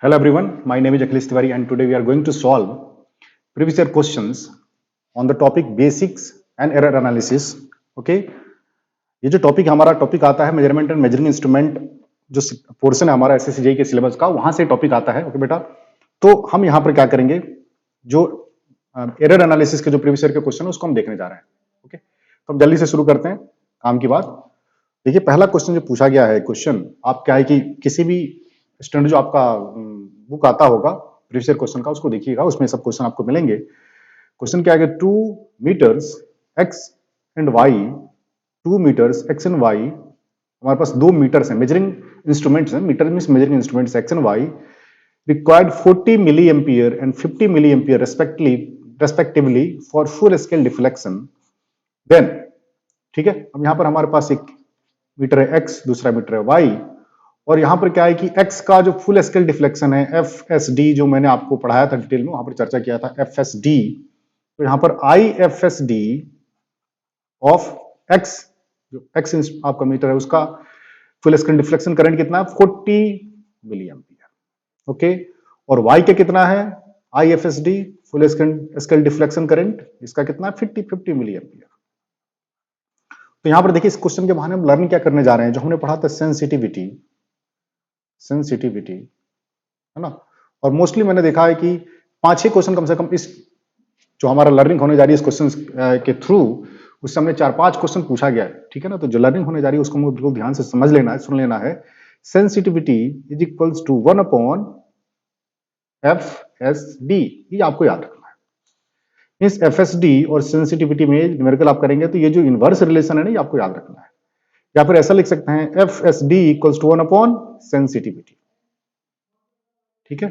Hello everyone, my name is Akhilesh Tiwari and today we are going to solve previous year questions on the topic basics and error analysis. Okay, ये जो topic हमारा topic आता है measurement and measuring instrument जो portion है हमारा SSC के syllabus का वहां से टॉपिक आता है। ओके बेटा, तो हम यहाँ पर क्या करेंगे, जो एरर एनालिसिस के जो प्रीवियस ईयर के क्वेश्चन है उसको हम देखने जा रहे हैं। ओके, तो हम जल्दी से शुरू करते हैं काम की बात। देखिए पहला क्वेश्चन जो पूछा गया है, क्वेश्चन आप क्या है कि किसी भी स्टैंडर्ड जो आपका बुक आता होगा प्रीवियस ईयर क्वेश्चन का उसको देखिएगा, उसमें सब क्वेश्चन आपको मिलेंगे। क्वेश्चन क्या है, 2 meters X and Y, 2 meters X and Y, हमारे पास 2 मीटर्स हैं, मेजरिंग इंस्ट्रूमेंट्स हैं, meter means measuring instruments X and Y, required 40 milliampere and 50 milliampere respectively for full scale deflection, then ठीक है। अब यहां पर हमारे पास एक मीटर है x, दूसरा मीटर है y, और यहां पर क्या है कि x का जो फुल स्केल डिफ्लेक्शन है FSD, जो मैंने आपको पढ़ाया था डिटेल में, वहां पर चर्चा किया था FSD, तो यहां पर IFSD ऑफ x, जो x आपका मीटर है उसका फुल स्केल डिफ्लेक्शन करंट कितना है, 40 मिली एम्पियर। ओके, और y के कितना है, IFSD full scale deflection current, इसका कितना है 50 मिली एम्पियर। तो यहां पर देखिए इस क्वेश्चन के बहाने हम लर्न क्या करने जा रहे हैं, जो हमने पढ़ा था सेंसिटिविटी है ना। और मोस्टली मैंने देखा है कि 5-6 क्वेश्चन कम से कम इस जो हमारा लर्निंग होने जा रही है इस क्वेश्चन के थ्रू, उससे हमने 4-5 क्वेश्चन पूछा गया है, ठीक है ना। तो जो लर्निंग होने जा रही है उसको हमको बिल्कुल ध्यान से समझ लेना है, सुन लेना है। Sensitivity is equals to 1 upon FSD, ये आपको याद रखना है। इस FSD और सेंसिटिविटी में न्यूमेरिकल आप करेंगे तो ये जो इनवर्स रिलेशन है ना, ये आपको याद रखना है। या फिर ऐसा लिख सकते हैं FSD equals to 1 upon sensitivity, ठीक है।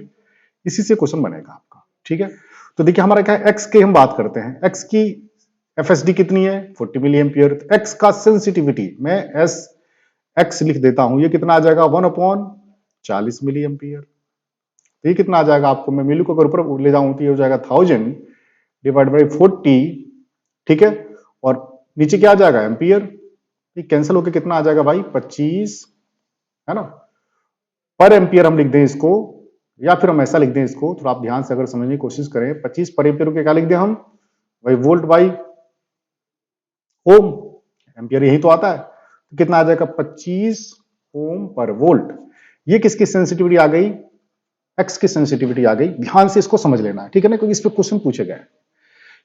इसी से क्वेश्चन बनेगा आपका, ठीक है। तो देखिए हमारा क्या है, x की हम बात करते हैं, x की FSD कितनी है 40 मिली एम्पियर, x का सेंसिटिविटी मैं x लिख देता हूं, ये कितना आ जाएगा 1 अपॉन 40 मिली एम्पियर। तो ये कितना आ जाएगा आपको, मैं मिली को अगर ऊपर ले जाऊं तो ये हो जाएगा 1000 डिवाइड बाई 40, ठीक है। और नीचे क्या आ जाएगा एम्पियर, ये कैंसिल होकर कितना आ जाएगा भाई 25, है ना। पर एम्पियर हम लिख दें इसको, या फिर हम ऐसा लिख दें इसको, थोड़ा आप ध्यान से अगर समझने की कोशिश करें, 25 पर एम्पियर को क्या लिख दें हम, भाई वोल्ट बाई ओम, एम्पियर यही तो आता है, तो कितना आ जाएगा 25 ओम पर वोल्ट। ये किसकी सेंसिटिविटी आ गई, एक्स की सेंसिटिविटी आ गई। ध्यान से इसको समझ लेना है, ठीक है ना, क्योंकि इस पे क्वेश्चन पूछे गए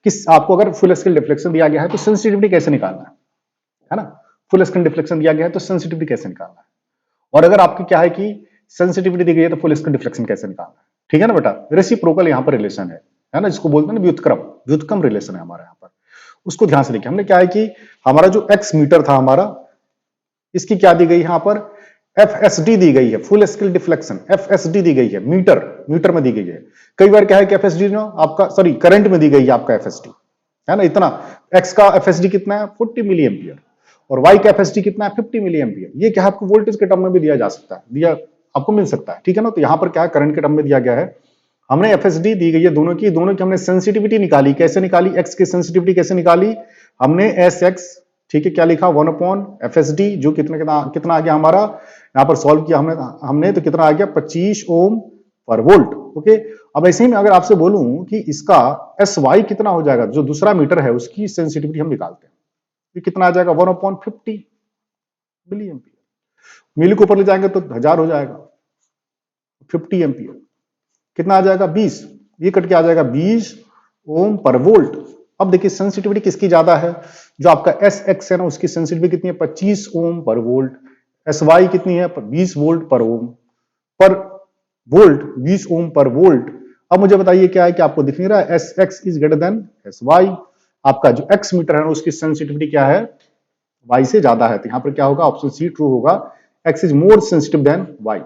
कि आपको अगर फुल स्केल डिफ्लेक्शन दिया गया है तो सेंसिटिविटी कैसे निकालना है ना। फुल स्केल डिफ्लेक्शन दिया गया है तो सेंसिटिविटी कैसे निकालना है, और अगर आपकी क्या है कि सेंसिटिविटी दी गई है तो फुल स्केल डिफ्लेक्शन कैसे निकालना है, ठीक है ना बेटा। रेसिप्रोकल यहाँ पर रिलेशन है ना, जिसको बोलते हैं ना व्युत्क्रम रिलेशन है हमारे यहाँ पर, उसको ध्यान से देखिए। हमने क्या है कि हमारा जो एक्स मीटर था हमारा, इसकी क्या दी गई यहाँ पर FSD दी गई है, फुल स्केल डिफ्लेक्शन FSD दी गई है, मीटर में दी गई है। कई बार क्या है कि FSD ना आपका सॉरी करंट में दी गई है आपका FSD, है ना। इतना x का FSD कितना है 40 मिली एम्पियर, और y का FSD कितना है 50 मिली एम्पियर। ये क्या है आपको वोल्टेज के टर्म में भी दिया जा सकता है, दिया आपको मिल सकता है, ठीक है ना। तो यहाँ पर क्या है करंट के टर्म में दिया गया है, हमने FSD दी गई है दोनों की हमने सेंसिटिविटी निकाली, कैसे निकाली, x की सेंसिटिविटी कैसे निकाली, हमने SX, ठीक है, क्या लिखा 1 अपॉन FSD, जो कितना आ गया हमारा, यहाँ पर सॉल्व किया हमने तो कितना आ गया 25 ओम पर वोल्ट। ओके, अब ऐसे ही मैं अगर आपसे बोलूं कि इसका SY कितना हो जाएगा, जो दूसरा मीटर है उसकी सेंसिटिविटी हम निकालते हैं, ये कितना आ जाएगा 1 अपॉन 50 मिली एम्पियर। मिली को ऊपर ले जाएंगे तो 1000 हो जाएगा, 50 एम्पियर कितना आ जाएगा 20, ये कट के आ जाएगा 20 ओम पर वोल्ट। अब देखिए सेंसिटिविटी किसकी ज्यादा है, जो आपका SX है ना उसकी सेंसिटिविटी कितनी है 25 ओम पर वोल्ट, SY कितनी है 20 वोल्ट पर ओम पर वोल्ट, 20 ओम पर वोल्ट। अब मुझे बताइए क्या है कि आपको दिख नहीं रहा है SX is greater than SY, आपका जो X मीटर है ना उसकी सेंसिटिविटी क्या है Y से ज्यादा है, तो यहां पर क्या होगा ऑप्शन सी ट्रू होगा, X is more sensitive then Y,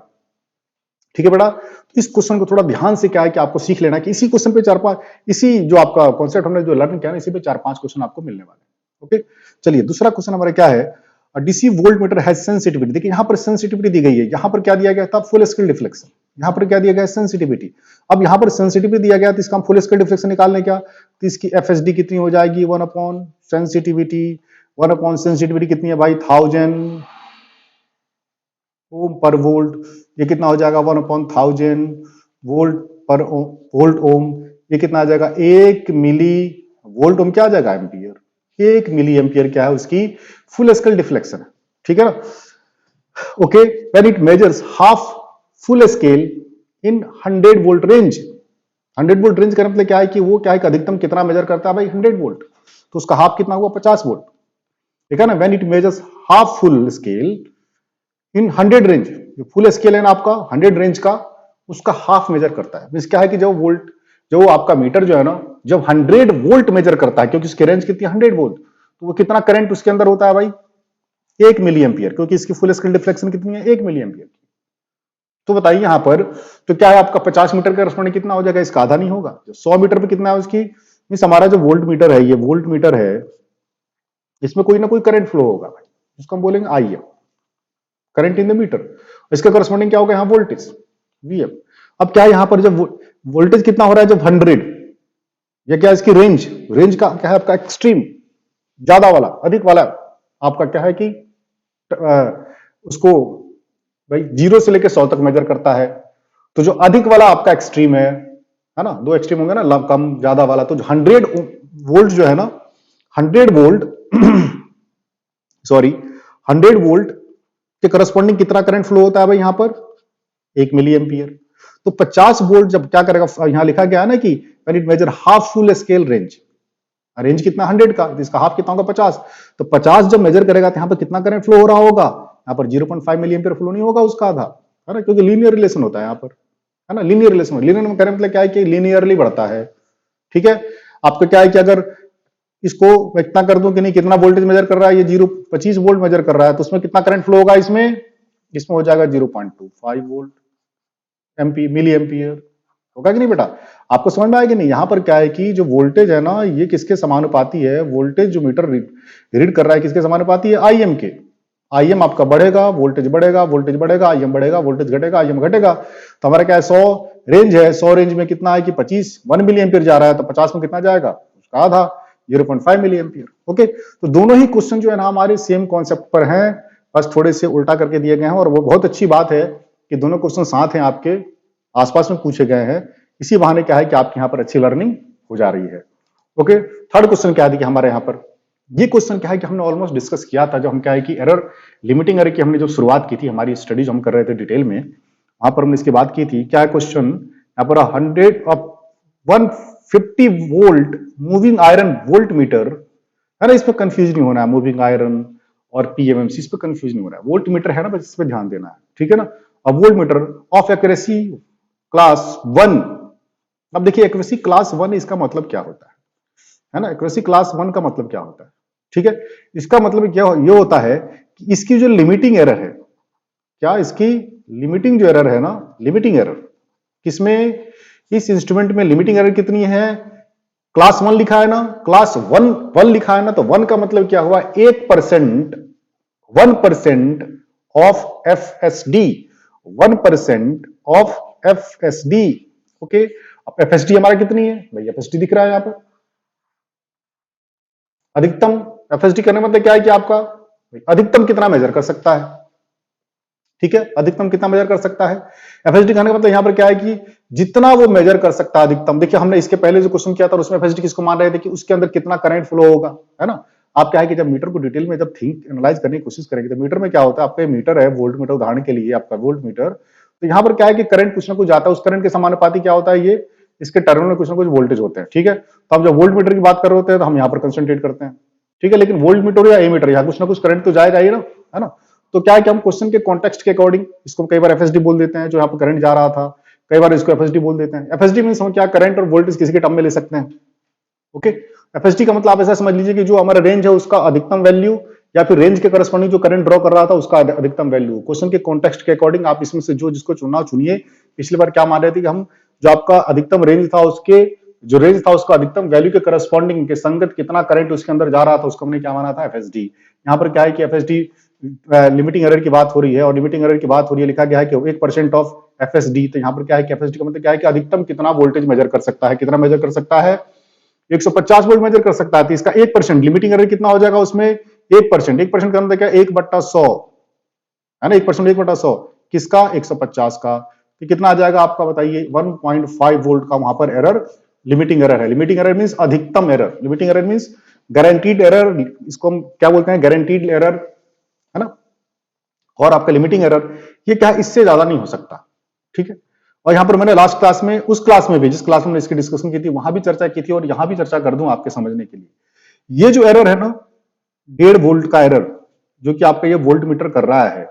ठीक है बेटा। तो इस क्वेश्चन को थोड़ा ध्यान से क्या है कि आपको सीख लेना है कि इसी क्वेश्चन पे 4-5, इसी जो आपका कॉन्सेप्ट हमने जो लर्न किया ना इसी पे 4-5 क्वेश्चन आपको मिलने वाले हैं। ओके, चलिए दूसरा क्वेश्चन हमारा क्या है, DC volt meter has sensitivity. देखिए यहां पर सेंसिटिविटी दी गई है, यहां पर क्या दिया गया था फुल स्केल डिफ्लेक्शन, यहां पर क्या दिया गया है सेंसिटिविटी। अब यहां पर सेंसिटिविटी दिया गया तो इसका हम फुल स्केल डिफ्लेक्शन निकालने क्या, तो इसकी FSD कितनी हो जाएगी 1 अपॉन सेंसिटिविटी, 1 अपॉन सेंसिटिविटी कितनी है भाई 1000 ओम पर वोल्ट, ये कितना हो जाएगा 1/1000 वोल्ट पर वोल्ट ओम। ये कितना आ जाएगा 1 मिली वोल्ट ओम, क्या आ जाएगा एम्पियर। 1 मिली एम्पियर क्या है उसकी फुल स्केल डिफ्लेक्शन है, ठीक है ना। Okay, when it measures half full scale in 100 volt range. 100 volt range का मतलब क्या है कि वो क्या है कि अधिकतम कितना मेजर करता है भाई 100 वोल्ट, तो उसका हाफ कितना हुआ 50 वोल्ट, ठीक है ना। When it measures half full scale in 100 range, full scale है ना आपका 100 रेंज का, उसका हाफ मेजर करता है। मींस क्या है कि जो आपका मीटर जो है ना जब 100 वोल्ट मेजर करता है, क्योंकि उसकी रेंज कितनी 100 वोल्ट, तो वो कितना करंट उसके अंदर होता है भाई 1 मिली एम्पियर, क्योंकि इसकी फुल स्केल डिफ्लेक्शन कितनी है 1 मिली एम्पियर। तो बताइए यहां पर तो क्या है आपका 50 मीटर का करस्पॉन्डिंग कितना हो जाएगा, इसका आधा नहीं होगा। 100 मीटर पे कितना है उसकी, मींस हमारा जो वोल्ट मीटर है, ये वोल्ट मीटर है, इसमें कोई ना कोई करंट फ्लो होगा भाई, जिसको हम बोलेंगे I M, current in the meter. इसका करस्पॉन्डिंग क्या होगा यहाँ वोल्टेज वीएम। अब क्या है यहां पर जब वोल्टेज कितना हो रहा है जब 100, या क्या इसकी रेंज का क्या है आपका एक्सट्रीम, ज्यादा वाला अधिक वाला आपका क्या है कि उसको भाई 0 से लेकर 100 तक मेजर करता है। तो जो अधिक वाला आपका एक्सट्रीम है ना, दो एक्सट्रीम होंगे ना, कम ज्यादा वाला, तो 100 वोल्ट जो है ना 100 वोल्ट सॉरी 100 वोल्ट के करस्पॉन्डिंग कितना करंट फ्लो होता है भाई यहां पर 1 मिली एम्पियर। तो 50 वोल्ट जब क्या करेगा, यहां लिखा गया है ना कि when it measure half full scale range, range कितना 100 का, तो इसका हाफ कितना होगा 50। तो 50 जब मेजर करेगा तो यहां पर कितना करंट फ्लो हो रहा होगा, यहां पर 0.5 मिली एम्पियर फ्लो नहीं होगा उसका आधा, है ना, क्योंकि लीनियर रिलेशन होता है यहां पर, है ना, लीनियर रिलेशन। लीनियर में करंट मतलब क्या है कि लीनियरली बढ़ता है, ठीक है। आपको क्या है कि अगर इसको इतना कर दूं कि नहीं कितना वोल्टेज मेजर कर रहा है, ये 25 वोल्ट मेजर कर रहा है, तो उसमें कितना करंट फ्लो होगा, इसमें हो जाएगा 0.25 वोल्ट मिली एम्पियर, होगा कि नहीं बेटा। आपको समझ में आएगा नहीं। यहां पर क्या है कि जो वोल्टेज है ना ये किसके समानुपाती है, वोल्टेज जो मीटर रीड कर रहा है किसके समानुपाती है, आईएम के। आईएम आपका बढ़ेगा वोल्टेज बढ़ेगा, वोल्टेज बढ़ेगा आईएम बढ़ेगा, वोल्टेज घटेगा आईएम घटेगा। तो हमारा क्या है 100 रेंज है, 100 रेंज में कितना है कि 1 मिली एम्पियर जा रहा है, तो 50 में कितना जाएगा उसका आधा 0.5 मिली एम्पियर। ओके, तो दोनों ही क्वेश्चन जो है ना हमारे सेम कॉन्सेप्ट पर हैं, बस थोड़े से उल्टा करके दिए गए हैं। और वो बहुत अच्छी बात है कि दोनों क्वेश्चन साथ हैं, आपके आसपास में पूछे गए हैं। इसी बहाने क्या है कि आपके यहाँ पर अच्छी लर्निंग हो जा रही है। ओके, थर्ड क्वेश्चन क्या है कि हमारे यहाँ पर ये क्वेश्चन क्या है कि हमने ऑलमोस्ट डिस्कस किया था, जब हम क्या है कि एरर लिमिटिंग एरर की हमने जो शुरुआत की थी, हमारी स्टडी जो हम कर रहे थे डिटेल में, वहां पर हमने इसकी बात की थी। क्या है क्वेश्चन यहाँ पर 150 volt moving iron volt meter, है ना, इस पर कंफ्यूज नहीं होना है, मूविंग आयरन और पीएमएमसी इस पर कंफ्यूज नहीं होना है, वोल्ट मीटर है ना, बस इस पर ध्यान देना है, ठीक है ना। अब volt meter of accuracy class 1। अब देखिए एक्यूरेसी क्लास 1 इसका मतलब क्या होता है ना, एक्यूरेसी क्लास 1 का मतलब क्या होता है, ठीक है। इसका मतलब क्या ये होता है कि इसकी जो लिमिटिंग एरर है, क्या इसकी लिमिटिंग जो एरर है ना, लिमिटिंग एरर किसमें, इस इंस्ट्रूमेंट में लिमिटिंग एरर कितनी है, क्लास 1 लिखा है ना, क्लास 1 लिखा है ना, तो 1 का मतलब क्या हुआ 1%, 1% of FSD, 1% of FSD. Okay, अब एफएसडी हमारा कितनी है भाई, एफएसडी दिख रहा है यहां पर अधिकतम। एफएसडी करने मतलब क्या है कि आपका अधिकतम कितना मेजर कर सकता है, ठीक है, अधिकतम कितना मेजर कर सकता है। एफएसडी करने का मतलब यहां पर क्या है कि जितना वो मेजर कर सकता है अधिकतम। देखिए हमने इसके पहले जो क्वेश्चन किया था उसमें एफएसडी किसको मान रहे थे कि उसके अंदर कितना करंट फ्लो होगा, है ना। आप क्या है कि जब मीटर को डिटेल में जब थिंक एनालाइज करने की कोशिश करेंगे, तो मीटर में क्या होता है, आपका मीटर है वोल्ट मीटर, उदाहरण के लिए आपका वोल्ट मीटर, तो यहां पर क्या है कि करंट कुछ ना कुछ जाता है, उस करंट के समानुपाती क्या होता है, ये इसके टर्मिनल में कुछ ना कुछ वोल्टेज होते हैं, ठीक है। तो हम जब वोल्ट मीटर की बात कर रहे होते हैं तो हम यहाँ पर कंसंट्रेट करते हैं, ठीक है। लेकिन वोल्ट मीटर या ए मीटर, यहाँ कुछ ना कुछ करंट तो जाएगा ही ना, है ना। तो क्या है कि हम क्वेश्चन के कॉन्टेक्स्ट के अकॉर्डिंग इसको कई बार एफएसडी बोल देते हैं, जो यहाँ पर करंट जा रहा था, कई बार इसको एफएसडी बोल देते हैं। एफएसडी मींस हम क्या करंट और वोल्टेज किसी के टर्म में ले सकते हैं। ओके, एफएसडी का मतलब आप ऐसा समझ लीजिए कि जो हमारा रेंज है उसका अधिकतम वैल्यू, या फिर रेंज के करस्पॉन्डिंग जो करंट ड्रॉ कर रहा था उसका अधिकतम वैल्यू। क्वेश्चन के कॉन्टेक्स्ट के अकॉर्डिंग आप इसमें से जो जिसको चुनना चुनिए। पिछली बार क्या मान रहे थे कि हम जो आपका अधिकतम रेंज था उसके जो रेंज था उसका अधिकतम वैल्यू के करस्पॉन्डिंग के संगत कितना करंट उसके अंदर जा रहा था, उसको हमने क्या माना था एफएसडी। यहाँ पर क्या है कि एफएसडी लिमिटिंग एरर की बात हो रही है, और लिमिटिंग एरर की बात हो रही है, लिखा गया है कि 1% ऑफ एफएसडी। तो यहाँ पर क्या है कि एफएसडी का मतलब क्या है कि अधिकतम कितना वोल्टेज मेजर कर सकता है, कितना मेजर कर सकता है 150 वोल्ट मेजर कर सकता है। तो इसका 1% लिमिटिंग एरर कितना हो जाएगा उसमें 1%, 1% का मतलब क्या 1/100, है ना, 1% 1/100 किसका? 150 का। तो कितना आ जाएगा आपका बताइए? 1.5 वोल्ट का वहां पर एरर, लिमिटिंग एरर है। लिमिटिंग एरर मींस अधिकतम error, limiting error means guaranteed error, इसको हम क्या बोलते हैं? गारंटीड एरर, है ना। और आपका लिमिटिंग एरर ये क्या है? इससे ज्यादा नहीं हो सकता, ठीक है। और यहां पर मैंने लास्ट क्लास में, उस क्लास में भी जिस क्लास में इसकी डिस्कशन की थी, वहां भी चर्चा की थी और यहां भी चर्चा कर दूं आपके समझने के लिए। ये जो एरर है ना, 1.5 वोल्ट का एरर, जो कि आपका ये वोल्ट मीटर कर रहा है,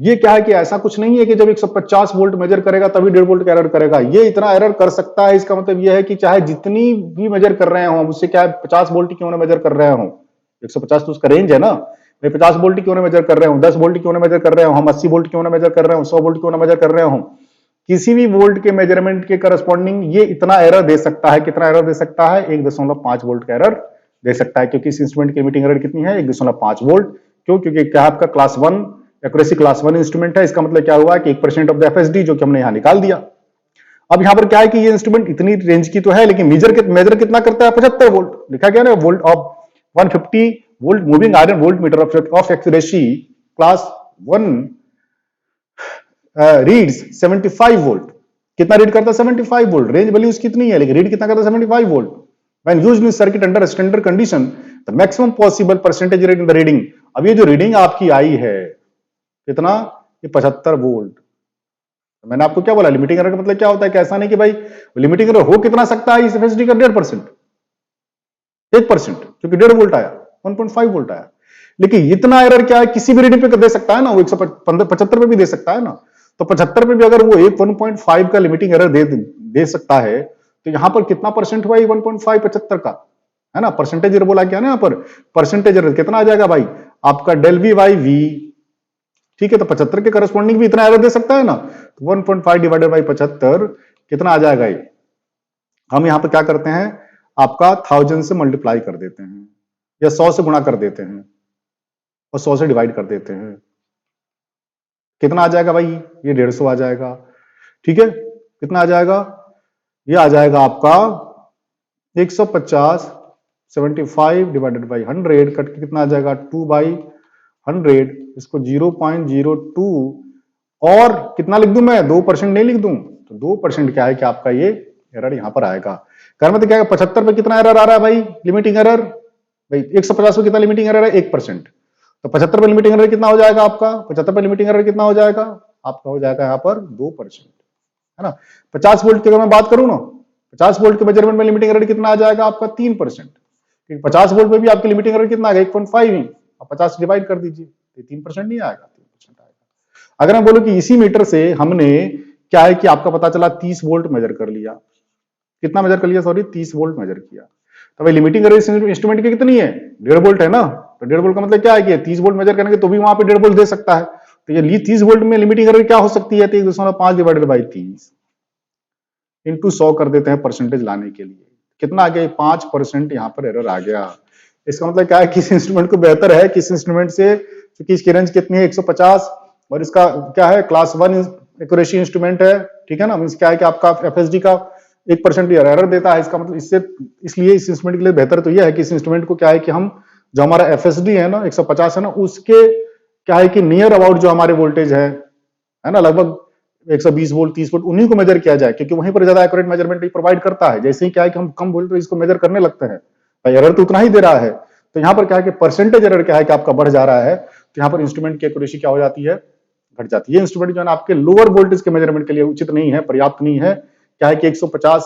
ये क्या है कि ऐसा कुछ नहीं है कि जब 150 वोल्ट मेजर करेगा तभी 1.5 वोल्ट का एरर करेगा। ये इतना एरर कर सकता है, इसका मतलब ये है कि चाहे जितनी भी मेजर कर रहे हो, उससे क्या है 50 वोल्ट क्यों ना मेजर कर रहे हो, 150 तो उसका रेंज है ना, मैं 50 वोल्ट क्यों ना मेजर कर रहे हो, 10 वोल्ट क्यों ना मेजर कर रहे हो, हम 80 वोल्ट क्यों ना मेजर कर रहे हो, 100 वोल्ट क्यों ना मेजर कर रहे हो, किसी भी वोल्ट के मेजरमेंट के करस्पॉन्डिंग ये इतना एरर दे सकता है। कितना एरर दे सकता है? 1.5 वोल्ट का एरर दे सकता है, क्योंकि इस इंस्ट्रूमेंट की लिमिटिंग एरर कितनी है? 1.5 वोल्ट। क्यों? क्योंकि क्या आपका क्लास 1 एक्यूरेसी क्लास 1 इंस्ट्रूमेंट है। इसका मतलब क्या हुआ कि 1% ऑफ द एफएसडी जो कि हमने यहां निकाल दिया। अब यहां पर क्या है कि ये इंस्ट्रूमेंट इतनी रेंज की तो है, लेकिन मेजर कितना करता है? 75 वोल्ट। लिखा गया ना, volt of 150 volt moving iron volt meter of accuracy class 1 reads 75 volt. कितना रीड करता है? 75 वोल्ट। रेंज वैल्यू उसकी कितनी है, लेकिन रीड कितना करता है? 75 volt. When used in circuit under standard condition the maximum possible percentage rate in the reading. अब ये जो रीडिंग आपकी आई है कितना? ये 75 वोल्ट। मैंने आपको क्या बोला? लिमिटिंग एरर का मतलब क्या होता है? कैसा नहीं कि भाई लिमिटिंग एरर हो कितना सकता है इस एफएसडी का? 1.5%, 1%, क्योंकि 1.5 वोल्ट आया, 1.5 वोल्ट आया। लेकिन इतना एरर क्या है? किसी भी रीडिंग पे दे सकता है ना, वो 175 पे भी दे सकता है ना। तो 75 पे भी अगर वो 1.5 का लिमिटिंग एरर दे सकता है, तो यहां पर कितना परसेंट हुआ? 1.5 75 का, है ना। परसेंटेज एरर बोला क्या ना, यहां पर परसेंटेज एरर कितना आ जाएगा भाई आपका? डेल वी बाई वी, ठीक है। तो 75 के करस्पॉन्डिंग भी इतना एरर दे सकता है ना। तो 1.5 डिवाइडेड बाई 75 कितना आ जाएगा ये? हम यहां पर क्या करते हैं? आपका 1000 से मल्टीप्लाई कर देते हैं, या 100 से गुणा कर देते हैं और 100 से डिवाइड कर देते हैं। कितना आ जाएगा भाई? ये 150 आ जाएगा, ठीक है। कितना आ जाएगा? ये आ जाएगा आपका 150, 75 डिवाइडेड बाई 100 कट के कितना आ जाएगा? 2/100। इसको 0.02 और कितना लिख दूं मैं? 2% नहीं लिख दूं तो 2% क्या है कि आपका ये एरर यहां पर आएगा। कर मतलब क्या है? 75 पे कितना एरर आ रहा है भाई? लिमिटिंग एरर भाई 150 पे कितना लिमिटिंग एरर है? 1%। तो 75 पे लिमिटिंग एरर कितना हो जाएगा आपका? 75 पे लिमिटिंग एरर कितना हो जाएगा आपका? हो जाएगा यहां पर 2%, है ना। 50 वोल्ट की अगर मैं बात करूं ना, 50 वोल्ट के मेजरमेंट में लिमिटिंग एरर कितना आ जाएगा आपका? 3%। क्योंकि 50 वोल्ट में भी आपकी लिमिटिंग एरर कितना आ गया? 1.5 ही। अब 50 डिवाइड कर दीजिए, 3% नहीं आएगा, 3% आएगा। अगर मैं बोलूं कि इसी मीटर से हमने क्या है कि आपका पता चला 30 वोल्ट मेजर कर लिया, कितना मेजर कर लिया? सॉरी, 30 वोल्ट मेजर किया। तो भाई लिमिटिंग एरर इस इंस्ट्रूमेंट की कितनी है? 1.5 वोल्ट है ना। तो 1.5 वोल्ट का मतलब क्या है कि 30 वोल्ट मेजर करेंगे तो भी वहां पे 1.5 वोल्ट दे सकता है। तो ये 30 वोल्ट में लिमिटिंग एरर क्या हो सकती है? 1.5 डिवाइडेड बाई 30 इंटू 100 कर देते हैं परसेंटेज लाने के लिए। कितना आ गया? 5% यहाँ पर एरर आ गया। इसका मतलब क्या है कि इस इंस्ट्रूमेंट को बेहतर है कि इस इंस्ट्रूमेंट से, क्योंकि इसकी रेंज कितनी है? 150, और इसका क्या है? क्लास 1 एक्यूरेसी इंस्ट्रूमेंट है, ठीक है ना। मींस क्या है कि आपका एफएसडी का 1% एरर देता है। इसका मतलब इससे, इसलिए इस इंस्ट्रूमेंट के लिए बेहतर तो यह है कि इस इंस्ट्रूमेंट को क्या है कि हम जो हमारा एफएसडी है ना 150 है ना, उसके क्या है कि नियर अबाउट जो हमारे वोल्टेज है ना, लगभग 120 वोल्ट 30 वोल्ट, उन्हीं को मेजर किया जाए, क्योंकि वहीं पर ज्यादा एक्यूरेट मेजरमेंट प्रोवाइड करता है। जैसे ही क्या है कि हम कम वोल्ट इसको मेजर करने लगते हैं, भाई एरर तो उतना ही दे रहा है। तो यहाँ पर क्या है कि परसेंटेज एरर क्या है कि आपका बढ़ जा रहा है, तो यहाँ पर इंस्ट्रूमेंट की एक्यूरेसी क्या हो जाती है? घट जाती है। ये इंस्ट्रूमेंट जो है आपके लोअर वोल्टेज के मेजरमेंट के लिए उचित नहीं है, पर्याप्त नहीं है। क्या है कि 150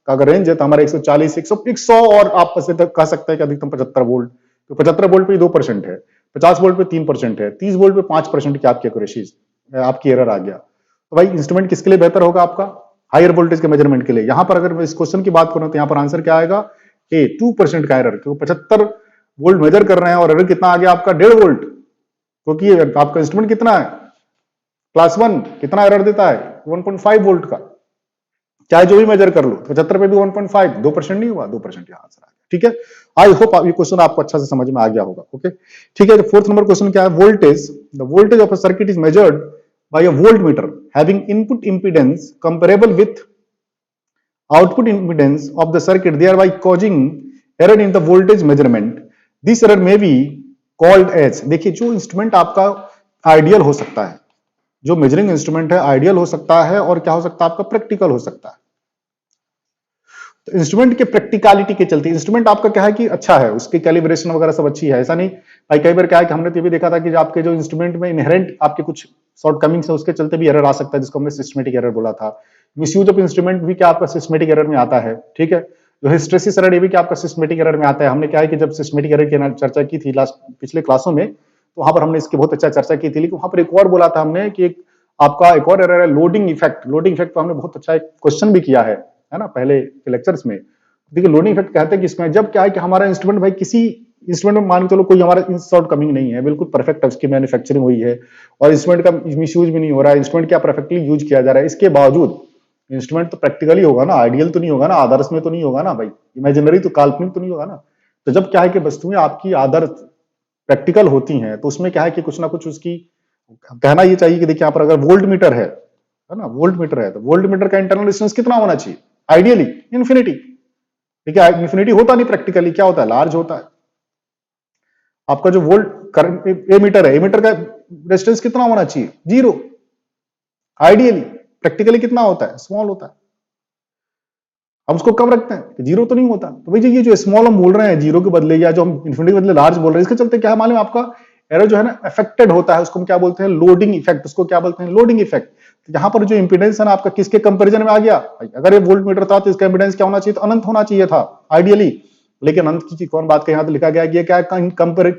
का अगर रेंज है तो हमारा 140, 100 और आप कह सकते हैं कि अधिकतम 75 वोल्ट। तो 75 वोल्ट पे 2% है, 50 वोल्ट पे 3% है, 30 वोल्ट पे 5% की आपकी एक्यूरेसी, आपकी एरर आ गया। तो भाई इंस्ट्रूमेंट किसके लिए बेहतर होगा? आपका हायर वोल्टेज के मेजरमेंट के लिए। यहां पर अगर मैं इस क्वेश्चन की बात करूं तो यहां पर आंसर क्या आएगा? ए 2% का एरर, क्योंकि 75 वोल्ट मेजर कर रहे हैं और एरर कितना आ गया आपका? 1.5 वोल्ट, क्योंकि आपका इंस्ट्रूमेंट कितना है? क्लास 1 कितना एरर देता है? 1.5 वोल्ट का। चाहे जो भी मेजर कर लो, 75 पे भी 1.5, 2% नहीं हुआ, 2% यहां आंसर आ गया, ठीक है। आई होप ये क्वेश्चन आपको अच्छा से समझ में आ गया होगा। ओके, ठीक है। तो फोर्थ नंबर क्वेश्चन क्या है? Voltage, the voltage of a circuit is measured by a voltmeter having input impedance comparable with output impedance of the circuit, thereby causing error in the voltage measurement. This error may be called as, देखिए जो instrument आपका ideal हो सकता है, जो measuring instrument है ideal हो सकता है और क्या हो सकता है आपका प्रैक्टिकल हो सकता है। तो इंस्ट्रूमेंट के प्रैक्टिकलिटी के चलते इंस्ट्रूमेंट आपका क्या है कि अच्छा है, उसकी कैलिब्रेशन वगैरह सब अच्छी है, ऐसा नहीं भाई कई बार क्या है कि हमने तो ये भी देखा था कि जो आपके जो इंस्ट्रूमेंट में इनहेरेंट आपके कुछ शॉर्ट कमिंग्स है उसके चलते भी एरर आ सकता है, जिसको हमने सिस्टमेटिक एरर बोला था। मिसयूज ऑफ इंस्ट्रूमेंट भी क्या आपका सिस्टमेटिक एरर में आता है, ठीक है। जो हिस्टेरिसिस एरर ये भी क्या आपका सिस्टमेटिक एरर में आता है। हमने क्या है कि जब सिस्टमेटिक एरर की चर्चा की थी लास्ट पिछले क्लासों में, तो वहां पर हमने इसकी बहुत अच्छा चर्चा की थी, लेकिन वहां पर एक और बोला था हमने कि एक आपका एक और एरर है लोडिंग इफेक्ट। लोडिंग इफेक्ट पर हमने बहुत अच्छा एक क्वेश्चन भी किया है ना, पहले के लेक्चर्स में। देखिए लोडिंग इफेक्ट कहते हैं कि इसमें जब क्या है कि हमारा इंस्ट्रूमेंट भाई किसी इंस्ट्रूमेंट में मान के चलो कोई हमारा शॉर्ट कमिंग नहीं है, बिल्कुल परफेक्ट उसकी मैन्युफैक्चरिंग हुई है और इंस्ट्रूमेंट का मिसयूज भी नहीं हो रहा है, इंस्ट्रूमेंट क्या परफेक्टली यूज किया जा रहा है, इसके बावजूद इंस्ट्रूमेंट तो प्रैक्टिकली होगा ना, आइडियल तो नहीं होगा ना, आदर्श में तो नहीं होगा ना भाई, इमेजिनरी तो काल्पनिक तो नहीं होगा ना। तो जब क्या है कि वस्तुएं आपकी आदर्श प्रैक्टिकल होती हैं तो उसमें क्या है कि कुछ ना कुछ उसकी कहना ये चाहिए कि देखिए यहाँ पर अगर वोल्ट मीटर है ना, वोल्ट मीटर है तो वोल्ट मीटर का इंटरनल रेजिस्टेंस कितना होना चाहिए, आइडियली इन्फिनिटी। ठीक है, इन्फिनिटी होता नहीं प्रैक्टिकली, क्या होता है लार्ज होता है। आपका जो वोल्ट करंट ए मीटर है, ए मीटर का रेजिस्टेंस कितना होना चाहिए, जीरो। आइडियली प्रैक्टिकली कितना होता है, स्मॉल होता है। हम उसको कम रखते हैं कि जीरो तो नहीं होता। तो भाई ये जो स्मॉल हम बोल रहे हैं जीरो के बदले, या जो हम इन्फिनिटी के बदले लार्ज बोल रहे हैं, इसके चलते क्या है मालूम आपका एरर जो है ना अफेक्टेड होता है, उसको हम क्या बोलते हैं लोडिंग इफेक्ट, उसको क्या बोलते हैं लोडिंग इफेक्ट। तो यहाँ पर जो इंपीडेंस है ना आपका किसके कंपैरिजन में आ गया, अगर ये वोल्ट मीटर था तो इसका इंपीडेंस क्या होना चाहिए, तो अनंत होना चाहिए था आइडियली। लेकिन अनंत की कौन बात कही, यहाँ तो लिखा गया कि ये क्या है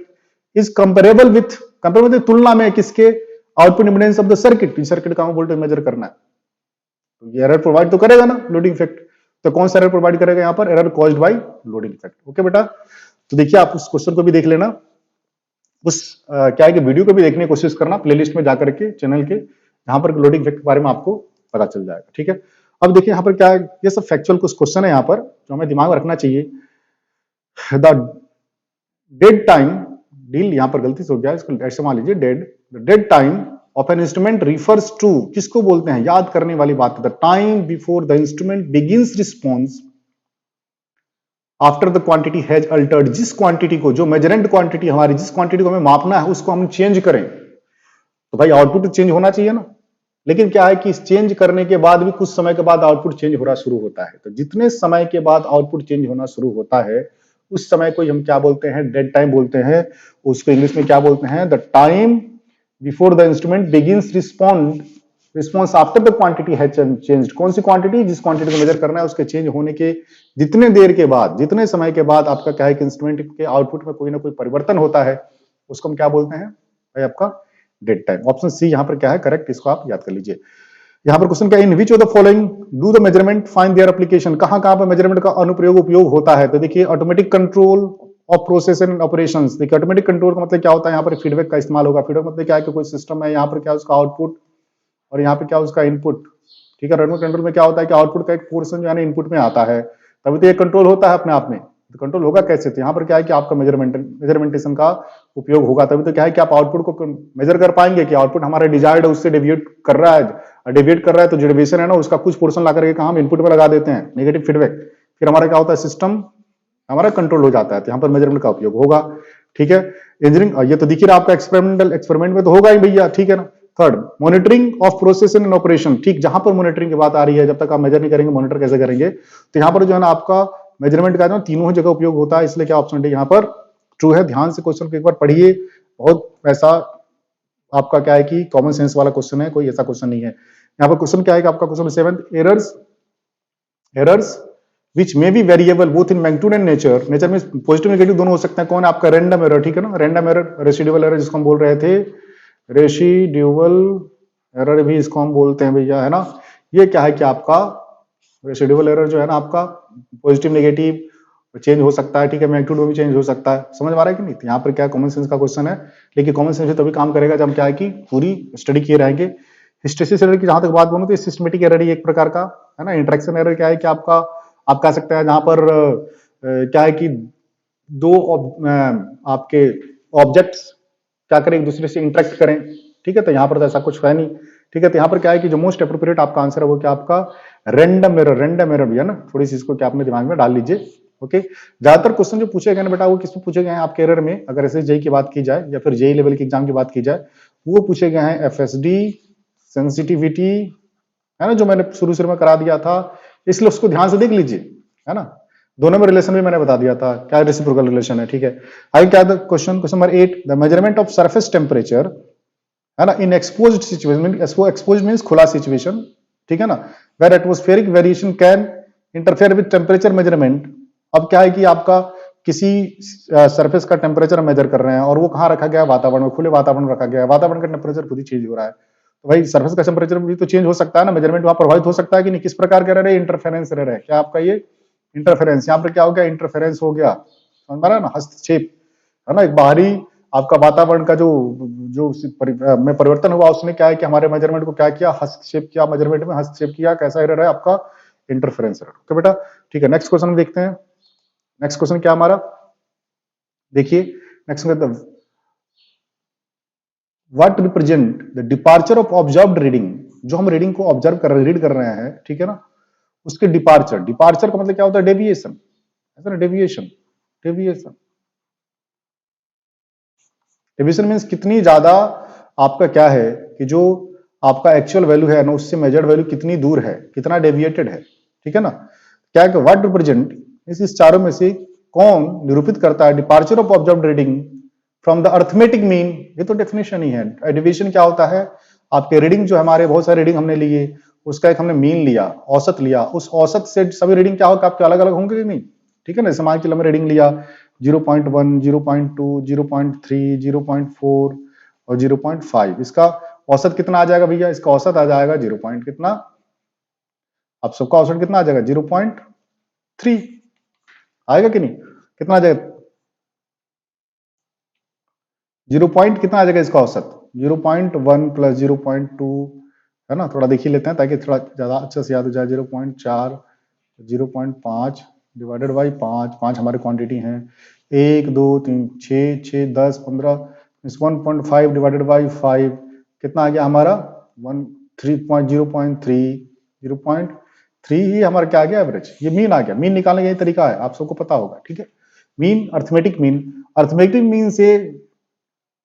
इज कंपेरेबल विथ तुलना में किसके output impedance of the circuit, circuit का वोल्टेज मेजर करना है। तो ये एरर प्रोवाइड तो करेगा ना लोडिंग इफेक्ट। तो कौन सा एरर प्रोवाइड करेगा यहाँ पर, error caused by loading effect. Okay बेटा, तो देखिए आप उस क्वेश्चन को भी देख लेना, उस क्या है कि वीडियो को भी देखने की कोशिश करना प्लेलिस्ट में जाकर के चैनल के, यहाँ पर लोडिंग इफेक्ट के बारे में आपको पता चल जाएगा। ठीक है, अब देखिए यहाँ पर क्या है, ये सब फैक्चुअल कुछ क्वेश्चन है यहाँ पर जो हमें दिमाग में रखना चाहिए। द डेड टाइम डील, यहाँ पर गलती से हो गया, इसको ऐसे मान लीजिए dead time of an instrument refers to, किसको बोलते हैं, याद करने वाली बात है, the time before the instrument begins response after the quantity has altered. जिस क्वांटिटी को, जो मेजरेंट क्वांटिटी हमारी, जिस क्वांटिटी को हमें मापना है उसको हम चेंज करें, तो भाई आउटपुट चेंज होना चाहिए ना। लेकिन क्या है कि इस चेंज करने के बाद भी कुछ समय के बाद आउटपुट चेंज होना शुरू होता है। तो जितने समय के बाद आउटपुट चेंज होना शुरू होता है उस समय को हम क्या बोलते हैं, डेड टाइम बोलते हैं। उसको इंग्लिश में क्या बोलते हैं, the time before the instrument begins response after the quantity है चेंज्ड। कौन सी क्वांटिटी, जिस क्वांटिटी को मेजर करना है उसके चेंज होने के जितने देर के बाद, जितने समय के बाद आपका क्या है कि इंस्ट्रूमेंट के आउटपुट में कोई ना कोई परिवर्तन होता है, उसको हम क्या बोलते हैं भाई आपका डेड टाइम। ऑप्शन सी यहाँ पर क्या है करेक्ट, इसको आप याद कर लीजिए। यहाँ पर क्वेश्चन क्या है, in which of the following do the measurement find their application, कहां कहां पर मेजरमेंट का अनुप्रयोग उपयोग होता है। तो देखिए automatic control of process and operations. देखिए ऑटोमेटिक कंट्रोल का मतलब क्या होता है, यहाँ पर फीडबैक का इस्तेमाल होगा। फीडबैक मतलब क्या है कि कोई सिस्टम है, यहाँ पर क्या उसका आउटपुट और यहाँ पे क्या उसका इनपुट। ठीक है, रिमोट कंट्रोल में क्या होता है कि आउटपुट का एक पोर्शन जो है ना इनपुट में आता है, तभी तो ये कंट्रोल होता है अपने आप में। तो कंट्रोल होगा कैसे, तो यहाँ पर क्या है कि आपका मेजरमेंटेशन का उपयोग होगा, तभी तो क्या है कि आप आउटपुट को मेजर कर पाएंगे कि आउटपुट हमारा डिजायर्ड है उससे डेविएट कर रहा है, डेविएट कर रहा है तो जो डेविएशन है ना उसका कुछ पोर्शन ला करके हम इनपुट में लगा देते हैं नेगेटिव फीडबैक, फिर हमारा क्या होता है सिस्टम हमारा कंट्रोल हो जाता है। तो यहाँ पर मेजरमेंट का उपयोग होगा। ठीक है, इंजीनियरिंग ये तो दिख ही रहा आपका एक्सपेरिमेंट में तो होगा ही भैया। ठीक है ना, third monitoring of process and operation. ठीक, जहां पर मॉनिटरिंग की बात आ रही है, जब तक आप मेजर नहीं करेंगे मॉनिटर कैसे करेंगे, तो यहाँ पर जो है ना आपका मेजरमेंट का तीनों जगह उपयोग होता है, इसलिए क्या ऑप्शन डी यहाँ पर ट्रू है। ध्यान से क्वेश्चन को एक बार पढ़िए, बहुत ऐसा आपका क्या है कि कॉमन सेंस वाला क्वेश्चन है, कोई ऐसा क्वेश्चन नहीं है। यहाँ पर क्वेश्चन क्या है कि आपका question 7 errors which may be variable both in magnitude and nature. Nature में पॉजिटिव नेगेटिव दोनों हो सकते हैं। कौन है आपका रैंडम एरर। ठीक है ना, रैंडम एरर, रेसिडुअल एरर जिसको हम बोल रहे थे, रेसिडुअल एरर भी इसको हम बोलते हैं भैया, है ना। ये क्या है कि आपका रेसिडुअल एरर जो है ना आपका पॉजिटिव नेगेटिव चेंज हो सकता है। ठीक है, मैग्नीट्यूड में भी चेंज हो सकता है। समझ में आ रहा है कि नहीं। तो यहाँ पर क्या कॉमन सेंस का क्वेश्चन है, लेकिन कॉमन सेंस तभी काम करेगा जब क्या है कि पूरी स्टडी किए रहेंगे। हिस्टेरिसिस एरर की जहां तक बात बोलूं तो सिस्टमेटिक एरर ही एक प्रकार का है ना। इंटरेक्शन एरर क्या है कि आपका आप कह सकते हैं जहां पर क्या है कि दो आपके ऑब्जेक्ट्स क्या करें, एक दूसरे से इंटरेक्ट करें। ठीक है, तो यहाँ पर तो ऐसा कुछ है नहीं। ठीक है, तो यहाँ पर क्या है कि जो मोस्ट अप्रोप्रिएट आपका आंसर है वो क्या आपका रैंडम एरर भी है ना। थोड़ी सी इसको क्या अपने दिमाग में डाल लीजिए। ओके, ज्यादातर क्वेश्चन जो पूछे गए ना बेटा वो किसमें पूछे गए हैं आपके एरर में, अगर ऐसे जेई की बात की जाए या फिर जेई लेवल की एग्जाम की बात की जाए, वो पूछे गए हैं एफएसडी, सेंसिटिविटी, है ना, जो मैंने शुरू में करा दिया था, इसलिए उसको ध्यान से देख लीजिए, है ना। दोनों में रिलेशन भी मैंने बता दिया था क्या रेसिप्रोकल रिलेशन है, ठीक है। आगे क्या था question number 8, the measurement of surface temperature, है ना, in exposed situation, exposed means खुला सिचुएशन, ठीक है ना, where atmospheric variation can interfere with temperature measurement. अब क्या है कि आपका किसी सरफेस का टेम्परेचर मेजर कर रहे हैं और वो कहाँ रखा गया है, वातावरण में, खुले वातावरण में रखा गया है, वातावरण का टेम्परेचर खुद ही चेंज हो रहा है, तो भाई सरफेस का टेम्परेचर भी तो चेंज हो सकता है ना, मेजरमेंट वहां प्रभावित हो सकता है कि नहीं, किस प्रकार का रह रहा है, इंटरफेरेंस रह रहा है, क्या आपका ये इंटरफेरेंस, यहाँ पर क्या हो गया, इंटरफेरेंस हो गया, समझ में आ रहा है ना, हस्तक्षेप, है ना, एक बाहरी आपका वातावरण का जो जो में परिवर्तन हुआ, उसने क्या है कि हमारे मेजरमेंट को क्या किया, हस्तक्षेप किया, मेजरमेंट में हस्तक्षेप किया, कैसा एरर है आपका, इंटरफेरेंस एरर। ओके बेटा, ठीक है, नेक्स्ट क्वेश्चन देखते हैं। नेक्स्ट क्वेश्चन क्या हमारा, देखिए next question, what represent the departure of observed reading, जो हम रीडिंग को ऑब्जर्व कर रीड कर रहे हैं, ठीक है ना, उसके डिपार्चर, डिपार्चर का मतलब क्या होता है, डेविएशन, ऐसा ना, डेविएशन, डेविएशन, डेविएशन मीन्स कितनी ज्यादा आपका क्या है कि जो आपका एक्चुअल वैल्यू है ना, उससे मेजर्ड वैल्यू कितनी दूर है, कितना डेविएटेड है, ठीक है ना। क्या है कि व्हाट रिप्रेजेंट, इस चारों में से कौन निरूपित करता है departure of observed reading from the arithmetic mean, ये तो डेफिनेशन ही है। डेविएशन क्या होता है, आपके रीडिंग जो हमारे बहुत सारे रीडिंग हमने लिए, उसका एक हमने मीन लिया, औसत लिया, उस औसत से सभी रीडिंग क्या होगा आपके अलग अलग होंगे कि नहीं, ठीक है ना। मान के हमने रीडिंग लिया 0.1, 0.2, 0.3, 0.4 और 0.5, इसका औसत कितना आ जाएगा भैया, इसका औसत आ जाएगा 0 पॉइंट कितना, आप सबका औसत कितना आ जाएगा 0.3 आएगा कि नहीं, कितना आ जाएगा 0 पॉइंट कितना आ जाएगा इसका औसत 0.1 प्लस 0.2, है ना, थोड़ा देख ही लेते हैं ताकि थोड़ा ज्यादा अच्छे से याद हो जाए। 0.4, 0.5 डिवाइडेड बाई 5, 5 हमारे क्वांटिटी हैं, 1 2 3 6 6 10 15, 1.5 डिवाइडेड बाई 5 कितना आ गया हमारा 0.3, 0.3 ही हमारा क्या आ गया एवरेज, ये मीन आ गया। मीन निकालने का यही तरीका है, आप सबको पता होगा, ठीक है। Mean, arithmetic mean, arithmetic mean से,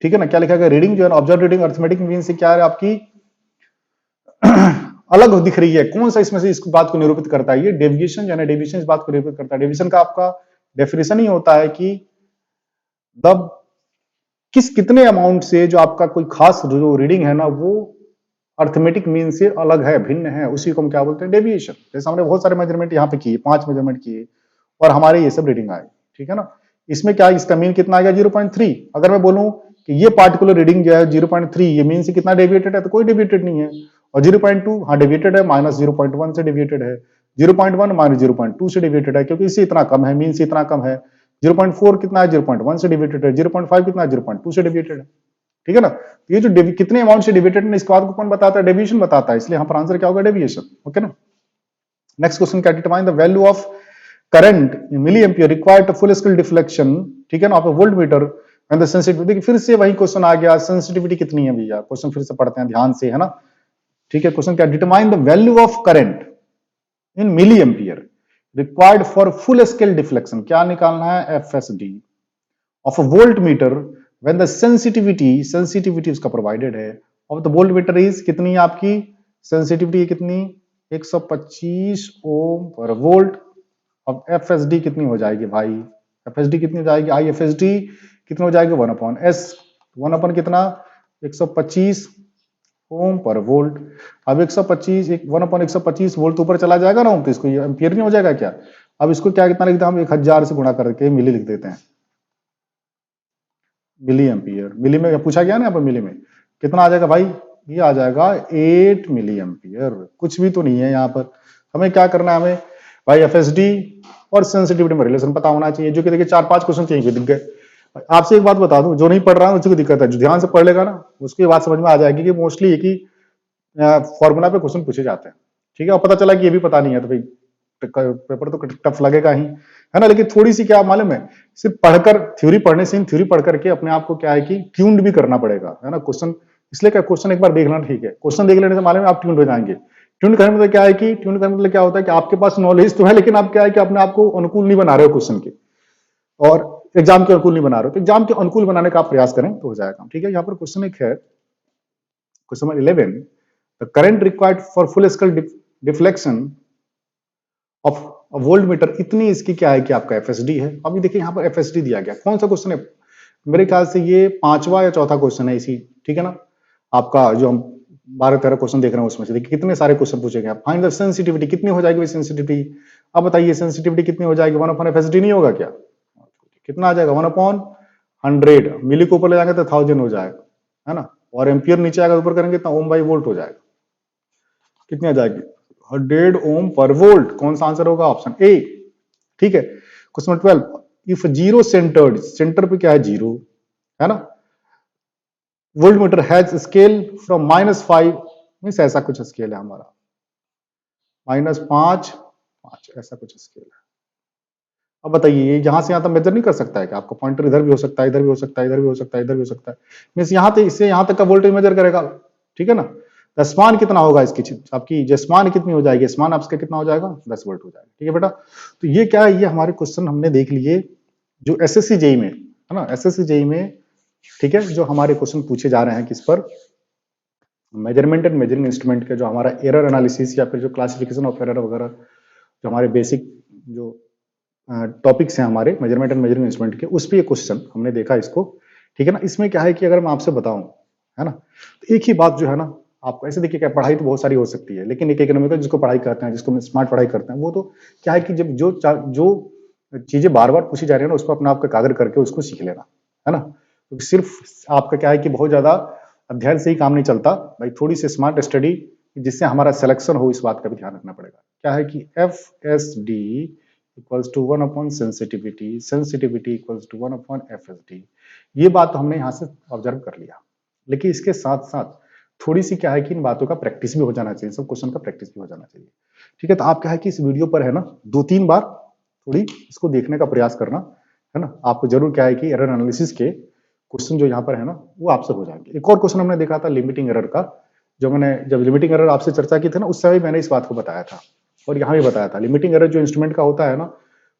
ठीक है ना, क्या लिखा गया, रीडिंग जो है ऑब्जर्व रीडिंग अर्थमेटिक मीन से क्या है आपकी अलग दिख रही है, कौन सा इसमें से इस बात को निरूपित करता है, ये डेविएशन जो है, डेविएशन इस बात को निरूपित करता है। डेविएशन का आपका डेफिनेशन ही होता है कि तब किस कितने अमाउंट से जो आपका कोई खास जो रीडिंग है ना, वो अर्थमेटिक मीन से अलग है, भिन्न है, उसी को हम क्या बोलते हैं, डेविएशन। जैसे हमने बहुत सारे मेजरमेंट यहाँ पे किए, 5 मेजरमेंट किए और हमारे ये सब रीडिंग आए, ठीक है ना। इसमें क्या इसका मीन कितना आ गया 0.3। अगर मैं बोलूं कि ये पार्टिकुलर रीडिंग जो है 0.3, ये मीन से कितना डेविएटेड है, तो कोई डेविएटेड नहीं है। और 0.2 हाँ डेविएटेड है, माइनस 0.1 से डेविएटेड है, 0.1 माइनस 0.2 से डेविएटेड है, क्योंकि इससे इतना कम है, मीन से इतना कम है। 0.4 कितना है, 0.1 से डेविएटेड है। 0.5 कितना है, 0.2 से डेविएटेड है, ठीक है ना। तो ये जो कितने अमाउंट से डेविएटेड है, इसके बाद को कौन बताता है, डेविएशन बताता है, इसलिए यहाँ पर आंसर क्या होगा, डेविएशन। ओके ना। नेक्स्ट क्वेश्चन क्या, determine the value of current in milliampere required to full scale deflection, ठीक है ना, of a voltmeter and the sensitivity. देखिए फिर से वही क्वेश्चन आ गया, सेंसिटिविटी कितनी है भैया, क्वेश्चन फिर से पढ़ते हैं ध्यान से, है ना, ठीक है। क्वेश्चन क्या, determine the value of current in milliampere required for full scale deflection, क्या निकालना है, FSD of a voltmeter when the sensitivity उसका प्रोवाइडेड है of the voltmeter is कितनी है आपकी, सेंसिटिविटी कितनी 125 ओम पर वोल्ट। अब एफएसडी कितनी हो जाएगी भाई, एफएसडी कितनी हो जाएगी, आई एफएसडी कितनी हो जाएगी 1 अपॉन एस, 1 अपॉन कितना 125 ओम पर वोल्ट। अब 125 1 अपॉन 125 वोल्ट ऊपर चला जाएगा ना, तो इसको ये एम्पियर नहीं हो जाएगा क्या। अब इसको क्या कितना लिखते हैं हम, 1000 से गुणा करके मिली लिख देते हैं, मिली एम्पियर। मिली में पूछा गया ना, यहाँ पर मिली में कितना आ जाएगा भाई, ये आ जाएगा 8 मिली एम्पियर। कुछ भी तो नहीं है यहाँ पर, हमें क्या करना है, हमें भाई एफएसडी और सेंसिटिविटी में रिलेशन पता होना चाहिए, जो कि देखिए 4-5 क्वेश्चन चाहिए दिख गए। आपसे एक बात बता दूं, जो नहीं पढ़ रहा है उसी को दिक्कत है, जो ध्यान से पढ़ लेगा ना उसकी बात समझ में आ जाएगी कि मोस्टली एक ही फॉर्मूला पे क्वेश्चन पूछे जाते हैं, ठीक है। और पता चला कि ये भी पता नहीं है, तो भाई पेपर तो टफ लगेगा ही, है ना। लेकिन थोड़ी सी क्या मालूम है, सिर्फ पढ़कर थ्योरी पढ़ने से, थ्योरी पढ़ करके अपने आप को क्या है कि ट्यून्ड भी करना पड़ेगा, है ना। क्वेश्चन इसलिए क्या, क्वेश्चन एक बार देखना ठीक है, क्वेश्चन देख लेने से मालूम है आप ट्यून्ड हो जाएंगे। ट्यून करने में क्या है कि, ट्यून करने मतलब क्या होता है कि आपके पास नॉलेज तो है, लेकिन आप क्या है कि अपने आप को अनुकूल नहीं बना रहे हो क्वेश्चन के, और एग्जाम के अनुकूल नहीं बना रहे हो। तो एग्जाम के अनुकूल बनाने का आप प्रयास करें तो हो जाएगा, ठीक है। यहाँ पर क्वेश्चन एक है, question number 11, the current required for full scale deflection of volt meter, इतनी इसकी क्या है कि आपका एफएसडी है। अभी देखिए यहाँ पर एफएसडी दिया गया, कौन सा क्वेश्चन है, मेरे ख्याल से ये 5वां या चौथा क्वेश्चन है इसी, ठीक है ना, आपका जो हम 12-13 क्वेश्चन देख रहे हैं उसमें से देखिए कितने सारे क्वेश्चन पूछे गए। फाइंड द सेंसिटिविटी, कितनी हो जाएगी सेंसिटिविटी, अब बताइए सेंसिटिविटी कितनी हो जाएगी, 1/एफएसडी नहीं होगा क्या, कितना आ जाएगा 1/100, मिली को ऊपर ले जाएंगे तो 1000 हो जाएगा, है ना, और एम्पियर नीचे आएगा ऊपर करेंगे तो ओम बाई वोल्ट हो जाएगा, कितनी आ जाएगी 100 ओम पर वोल्ट। कौन सा आंसर होगा, ऑप्शन ए, ठीक है। Question 12, if zero centred, centre पे क्या है जीरो, है ना, volt meter has scale from -5, means ऐसा कुछ स्केल है हमारा, -5 5 ऐसा कुछ स्केल है। अब बताइए ये यहां से यहां तक मेजर नहीं कर सकता है कि आपका पॉइंटर इधर भी हो सकता है, इधर भी हो सकता है, इधर भी हो सकता है, इधर भी हो सकता है, मीन्स यहां तक इससे यहां तक का वोल्टेज मेजर करेगा, ठीक है ना। स्पान कितना होगा इसकी, आपकी जो स्पान कितनी हो जाएगी, स्पान आपका कितना हो जाएगा 10 वोल्ट हो जाएगा, ठीक है बेटा। तो ये क्या है, ये हमारे क्वेश्चन हमने देख लिए जो एसएससी जेई में, है ना, एसएससी जेई में, ठीक है, जो हमारे क्वेश्चन पूछे जा रहे हैं किस पर, मेजरमेंट एंड मेजरिंग इंस्ट्रूमेंट के, जो हमारा एरर एनालिसिस या फिर जो क्लासिफिकेशन ऑफ एरर वगैरह, जो हमारे बेसिक जो टॉपिक्स हैं हमारे मेजरमेंट एंड मेजरिंग इंस्ट्रूमेंट के, उस पर ये क्वेश्चन हमने देखा इसको, ठीक है ना। इसमें क्या है कि अगर मैं आपसे बताऊं, है ना, तो एक ही बात जो है ना, आपको ऐसे देखिए क्या, पढ़ाई तो बहुत सारी हो सकती है, लेकिन एक इकोनॉमिक जिसको पढ़ाई करते हैं, जिसको स्मार्ट पढ़ाई करते हैं, वो तो क्या है कि जब जो चीजें बार बार पूछी जा रही है ना, उसको अपने आप का कागज करके उसको सीख लेना, है ना। तो सिर्फ आपका क्या है कि बहुत ज्यादा अध्ययन से ही काम नहीं चलता भाई, थोड़ी सी स्मार्ट स्टडी जिससे हमारा सिलेक्शन हो, इस बात का भी ध्यान रखना पड़ेगा। क्या है कि FSD equals to 1 sensitivity, sensitivity equals to 1/FSD, ये बात तो हमने यहाँ से ऑब्जर्व कर लिया, लेकिन इसके साथ साथ थोड़ी सी क्या है कि इन बातों का प्रैक्टिस भी हो जाना चाहिए, सब क्वेश्चन का प्रैक्टिस भी हो जाना चाहिए, ठीक है। तो आप क्या है कि इस वीडियो पर है ना 2-3 बार थोड़ी इसको देखने का प्रयास करना, है ना, आपको जरूर क्या है कि एरर एनालिसिस के क्वेश्चन जो यहाँ पर है ना वो आपसे हो जाएंगे। एक और क्वेश्चन हमने देखा था लिमिटिंग एरर का, जो मैंने जब लिमिटिंग एरर आपसे चर्चा की थी ना, उस समय मैंने इस बात को बताया था, और यहाँ भी बताया था। लिमिटिंग एरर जो इंस्ट्रूमेंट का होता है ना,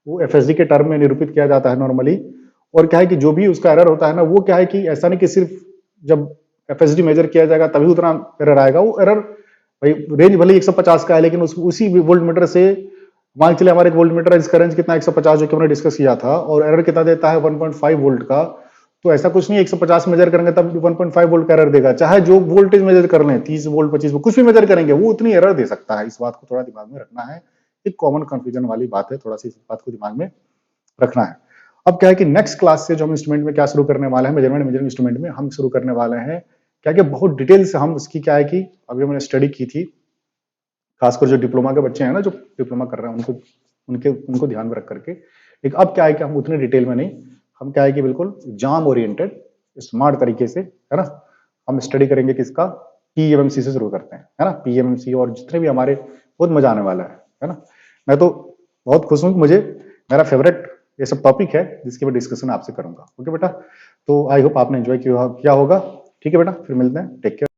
वो एफएसडी के टर्म में निरूपित किया जाता है नॉर्मली, और क्या है कि जो भी उसका एरर होता है ना, वो क्या है कि ऐसा नहीं कि सिर्फ जब एफएसडी मेजर किया जाएगा तभी उतना एरर आएगा, वो एरर भाई रेंज भले 150 का है, लेकिन उसी वोल्ट मीटर से मान चले हमारे वोल्ट मीटर इसका रेंज कितना 150, जो कि हमने डिस्कस किया था, और एरर कितना देता है 1.5 वोल्ट का, तो ऐसा कुछ नहीं 150 मेजर करेंगे तब 1.5 वोल्ट का एरर देगा, चाहे जो वोल्टेज मेजर कर लें 30 वोल्ट 25 वोल्ट कुछ भी मेजर करेंगे वो उतनी एरर दे सकता है। इस बात को थोड़ा दिमाग में रखना है, एक कॉमन कंफ्यूजन वाली बात है, थोड़ा सी इस बात को दिमाग में रखना है। अब क्या है कि नेक्स्ट क्लास से जो हम इंस्ट्रूमेंट में क्या शुरू करने वाले हैं, मेजरमेंट मेजरिंग इंस्ट्रूमेंट में हम शुरू करने वाले हैं क्या कि बहुत डिटेल से हम इसकी क्या है कि अभी हमने स्टडी की थी, खासकर जो डिप्लोमा के बच्चे हैं ना, जो डिप्लोमा कर रहे हैं उनको ध्यान में रख करके, एक अब क्या है कि हम उतने डिटेल में नहीं, हम क्या है कि बिल्कुल एग्जाम ओरिएंटेड स्मार्ट तरीके से, है ना, हम स्टडी करेंगे किसका, पीएमएमसी से शुरू करते हैं, है ना, पीएमएमसी और जितने भी हमारे, बहुत मजा आने वाला है ना। मैं तो बहुत खुश हूँ, मुझे मेरा फेवरेट ये सब टॉपिक है जिसके मैं डिस्कशन आपसे करूंगा। ओके बेटा, तो आई होप आपने एंजॉय किया होगा, ठीक है बेटा, फिर मिलते हैं, टेक केयर।